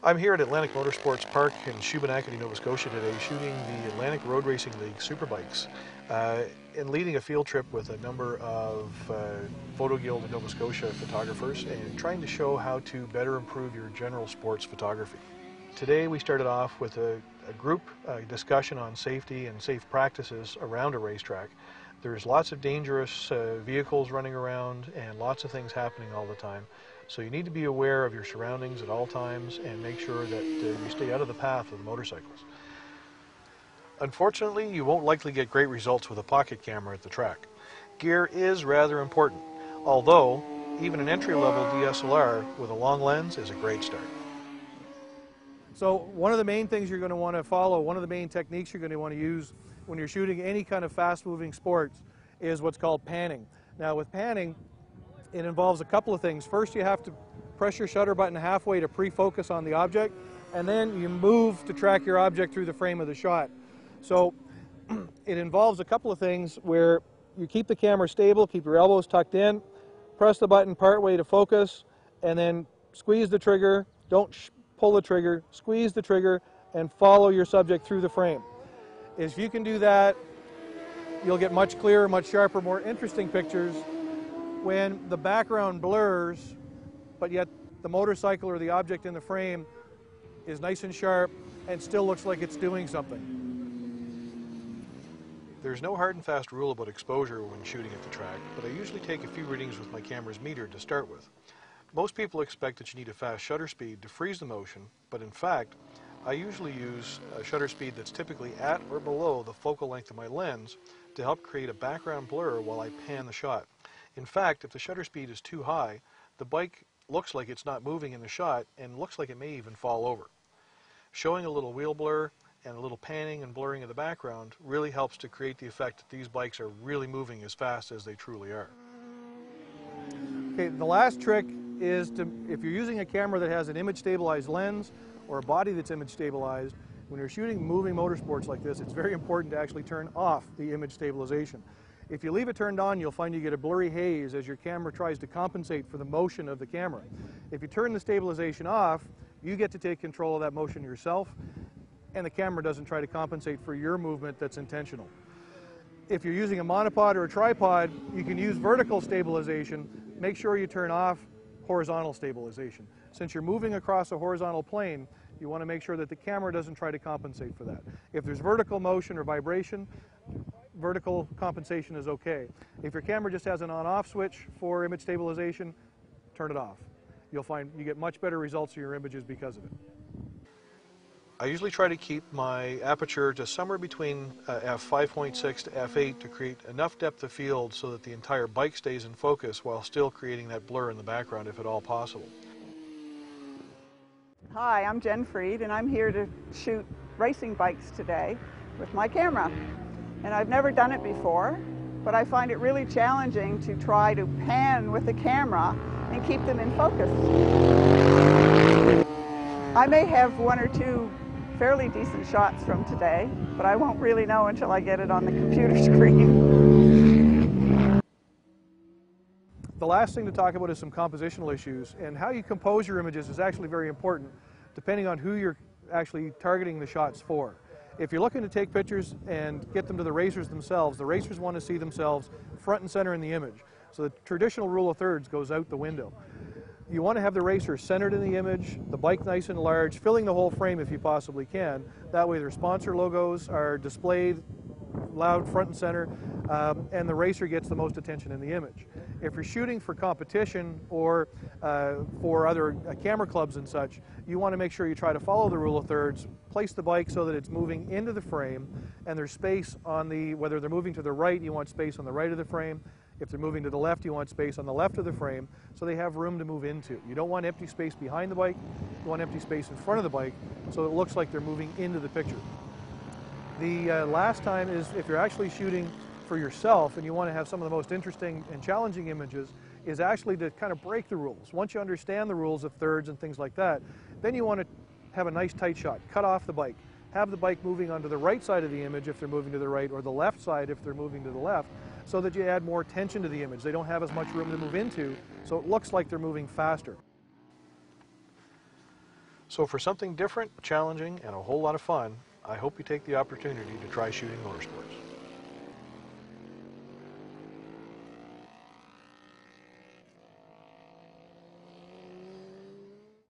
I'm here at Atlantic Motorsport Park in Shubenacadie, Nova Scotia today, shooting the Atlantic Road Racing League Superbikes and leading a field trip with a number of Photo Guild of Nova Scotia photographers and trying to show how to better improve your general sports photography. Today we started off with a group discussion on safety and safe practices around a racetrack. There's lots of dangerous vehicles running around and lots of things happening all the time. So you need to be aware of your surroundings at all times and make sure that you stay out of the path of the motorcyclists. Unfortunately, you won't likely get great results with a pocket camera at the track. Gear is rather important, although even an entry-level DSLR with a long lens is a great start. So one of the main things you're going to want to follow, one of the main techniques you're going to want to use when you're shooting any kind of fast-moving sports is what's called panning. Now with panning, it involves a couple of things. First, you have to press your shutter button halfway to pre-focus on the object, and then you move to track your object through the frame of the shot. So it involves a couple of things where you keep the camera stable, keep your elbows tucked in, press the button partway to focus, and then squeeze the trigger. Don't pull the trigger, squeeze the trigger, and follow your subject through the frame. If you can do that, you'll get much clearer, much sharper, more interesting pictures when the background blurs, but yet the motorcycle or the object in the frame is nice and sharp and still looks like it's doing something. There's no hard and fast rule about exposure when shooting at the track, but I usually take a few readings with my camera's meter to start with. Most people expect that you need a fast shutter speed to freeze the motion, but in fact, I usually use a shutter speed that's typically at or below the focal length of my lens to help create a background blur while I pan the shot. In fact, if the shutter speed is too high, the bike looks like it's not moving in the shot and looks like it may even fall over. Showing a little wheel blur and a little panning and blurring of the background really helps to create the effect that these bikes are really moving as fast as they truly are. Okay, the last trick is to, if you're using a camera that has an image stabilized lens or a body that's image stabilized, when you're shooting moving motorsports like this, it's very important to actually turn off the image stabilization. If you leave it turned on, you'll find you get a blurry haze as your camera tries to compensate for the motion of the camera. If you turn the stabilization off, you get to take control of that motion yourself, and the camera doesn't try to compensate for your movement that's intentional. If you're using a monopod or a tripod, you can use vertical stabilization. Make sure you turn off horizontal stabilization. Since you're moving across a horizontal plane, you want to make sure that the camera doesn't try to compensate for that. If there's vertical motion or vibration, vertical compensation is okay. If your camera just has an on-off switch for image stabilization, turn it off. You'll find you get much better results in your images because of it. I usually try to keep my aperture to somewhere between f5.6 to f8 to create enough depth of field so that the entire bike stays in focus while still creating that blur in the background if at all possible. Hi, I'm Jen Freed and I'm here to shoot racing bikes today with my camera. And I've never done it before, but I find it really challenging to try to pan with the camera and keep them in focus. I may have one or two fairly decent shots from today, but I won't really know until I get it on the computer screen. The last thing to talk about is some compositional issues, and how you compose your images is actually very important depending on who you're actually targeting the shots for. If you're looking to take pictures and get them to the racers themselves, the racers want to see themselves front and center in the image. So the traditional rule of thirds goes out the window. You want to have the racer centered in the image, the bike nice and large, filling the whole frame if you possibly can. That way their sponsor logos are displayed loud front and center, and the racer gets the most attention in the image. If you're shooting for competition or for other camera clubs and such, you want to make sure you try to follow the rule of thirds, place the bike so that it's moving into the frame, and there's space on the, whether they're moving to the right, you want space on the right of the frame. If they're moving to the left, you want space on the left of the frame so they have room to move into. You don't want empty space behind the bike, you want empty space in front of the bike so it looks like they're moving into the picture. The last time is if you're actually shooting for yourself and you want to have some of the most interesting and challenging images, is actually to kind of break the rules. Once you understand the rules of thirds and things like that, then you want to have a nice tight shot, cut off the bike, have the bike moving onto the right side of the image if they're moving to the right, or the left side if they're moving to the left, so that you add more tension to the image. They don't have as much room to move into, so it looks like they're moving faster. So for something different, challenging, and a whole lot of fun, I hope you take the opportunity to try shooting motorsports.